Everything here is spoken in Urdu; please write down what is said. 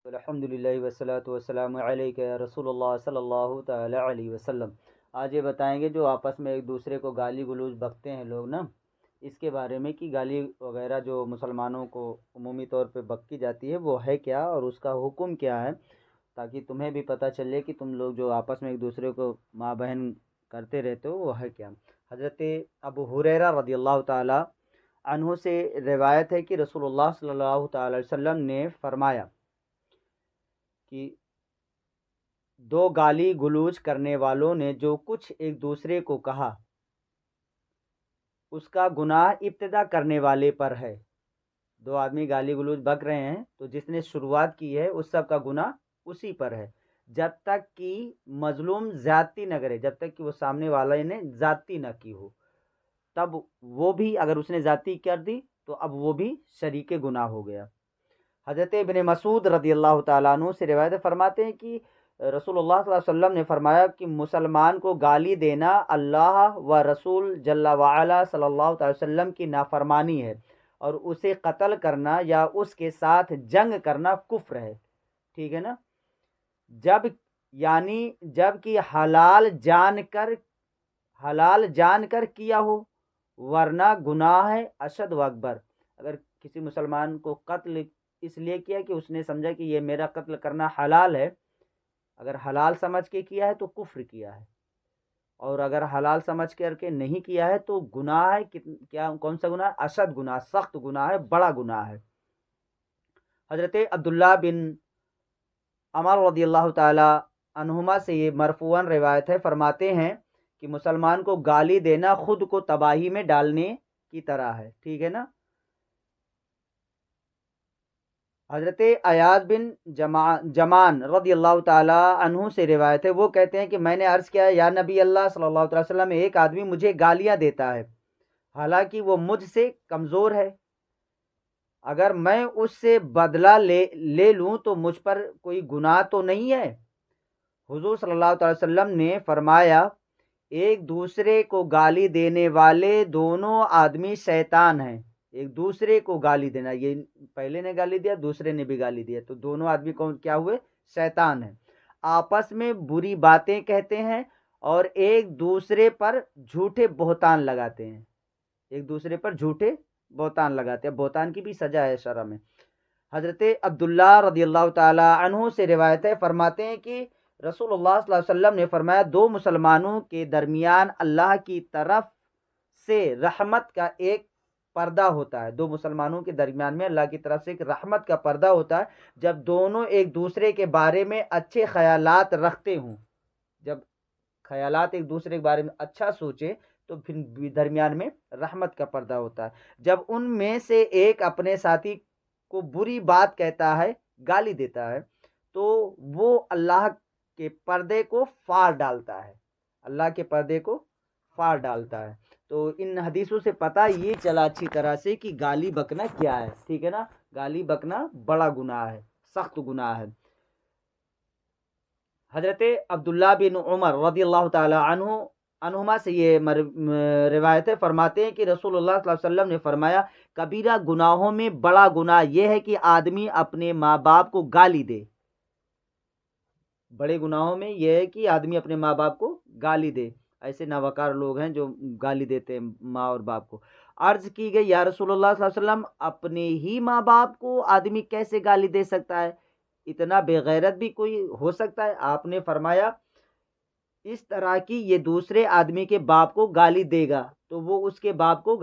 الحمدللہ والصلاۃ والسلام علیک یا رسول اللہ صلی اللہ تعالی علیہ وسلم۔ آج یہ بتائیں گے جو آپس میں ایک دوسرے کو گالی گلوچ بکتے ہیں لوگ نا، اس کے بارے میں کہ گالی وغیرہ جو مسلمانوں کو عمومی طور پہ بکی جاتی ہے وہ ہے کیا اور اس کا حکم کیا ہے، تاکہ تمہیں بھی پتہ چلے کہ تم لوگ جو آپس میں ایک دوسرے کو ماں بہن کرتے رہتے ہو وہ ہے کیا۔ حضرت ابو ہریرہ رضی اللہ تعالی عنہ سے روایت ہے کہ رسول اللہ صلی اللہ تعالی علیہ وسلم نے فرمایا کہ دو گالی گلوچ کرنے والوں نے جو کچھ ایک دوسرے کو کہا اس کا گناہ ابتدا کرنے والے پر ہے۔ دو آدمی گالی گلوچ بک رہے ہیں تو جس نے شروعات کی ہے اس سب کا گناہ اسی پر ہے، جب تک کہ مظلوم زیادتی نہ کرے، جب تک کہ وہ سامنے والے نے زیادتی نہ کی ہو، تب وہ بھی اگر اس نے زیادتی کر دی تو اب وہ بھی شریک گناہ ہو گیا۔ حضرت ابن مسعود رضی اللہ تعالیٰ عنہ سے روایت فرماتے ہیں کہ رسول اللہ صلی اللہ علیہ وسلم نے فرمایا کہ مسلمان کو گالی دینا اللہ و رسول جل وعلا صلی اللہ تعالی وسلم کی نافرمانی ہے، اور اسے قتل کرنا یا اس کے ساتھ جنگ کرنا کفر ہے۔ ٹھیک ہے نا، جب کہ حلال جان کر کیا ہو، ورنہ گناہ ہے اشد و اکبر۔ اگر کسی مسلمان کو قتل اس لیے کیا کہ اس نے سمجھا کہ یہ میرا قتل کرنا حلال ہے، اگر حلال سمجھ کے کیا ہے تو کفر کیا ہے، اور اگر حلال سمجھ کر کے نہیں کیا ہے تو گناہ ہے۔ کیا کون سا گناہ؟ اشد گناہ، سخت گناہ ہے، بڑا گناہ ہے۔ حضرت عبداللہ بن عمر رضی اللہ تعالی عنہما سے یہ مرفوعاً روایت ہے، فرماتے ہیں کہ مسلمان کو گالی دینا خود کو تباہی میں ڈالنے کی طرح ہے۔ ٹھیک ہے نا۔ حضرت ایاز بن جمان رضی اللہ تعالی عنہ سے روایت ہے، وہ کہتے ہیں کہ میں نے عرض کیا یا نبی اللہ صلی اللہ علیہ وسلم، ایک آدمی مجھے گالیاں دیتا ہے حالانکہ وہ مجھ سے کمزور ہے، اگر میں اس سے بدلہ لے لوں تو مجھ پر کوئی گناہ تو نہیں ہے؟ حضور صلی اللہ علیہ وسلم نے فرمایا ایک دوسرے کو گالی دینے والے دونوں آدمی شیطان ہیں۔ ایک دوسرے کو گالی دینا، یہ پہلے نے گالی دیا، دوسرے نے بھی گالی دیا، تو دونوں آدمی کون کیا ہوئے؟ شیطان ہیں۔ آپس میں بری باتیں کہتے ہیں اور ایک دوسرے پر جھوٹے بہتان لگاتے ہیں۔ ایک دوسرے پر جھوٹے بہتان لگاتے ہیں، بہتان کی بھی سزا ہے شرع میں۔ حضرت عبداللہ رضی اللہ تعالی عنہ سے روایت ہے، فرماتے ہیں کہ رسول اللہ صلی اللہ علیہ وسلم نے فرمایا دو مسلمانوں کے درمیان اللہ کی طرف سے رحمت کا ایک پردہ ہوتا ہے۔ دو مسلمانوں کے درمیان میں اللہ کی طرف سے ایک رحمت کا پردہ ہوتا ہے جب دونوں ایک دوسرے کے بارے میں اچھے خیالات رکھتے ہوں۔ جب خیالات ایک دوسرے کے بارے میں اچھا سوچے تو پھر درمیان میں رحمت کا پردہ ہوتا ہے۔ جب ان میں سے ایک اپنے ساتھی کو بری بات کہتا ہے، گالی دیتا ہے، تو وہ اللہ کے پردے کو فاڑ ڈالتا ہے، اللہ کے پردے کو فاڑ ڈالتا ہے۔ تو ان حدیثوں سے پتہ یہ چلا اچھی طرح سے کہ گالی بکنا کیا ہے۔ ٹھیک ہے نا، گالی بکنا بڑا گناہ ہے، سخت گناہ ہے۔ حضرت عبداللہ بن عمر رضی اللہ تعالی عنہما سے یہ روایت ہے، فرماتے ہیں کہ رسول اللہ صلی اللہ علیہ وسلم نے فرمایا کبیرہ گناہوں میں بڑا گناہ یہ ہے کہ آدمی اپنے ماں باپ کو گالی دے۔ بڑے گناہوں میں یہ ہے کہ آدمی اپنے ماں باپ کو گالی دے۔ ایسے ناوقار لوگ ہیں جو گالی دیتے ہیں ماں اور باپ کو۔ عرض کی گئی یا رسول اللہ صلی اللہ علیہ وسلم، اپنے ہی ماں باپ کو آدمی کیسے گالی دے سکتا ہے؟ اتنا بے غیرت بھی کوئی ہو سکتا ہے؟ آپ نے فرمایا اس طرح کی یہ دوسرے آدمی کے باپ کو گالی دے گا تو وہ اس کے باپ کو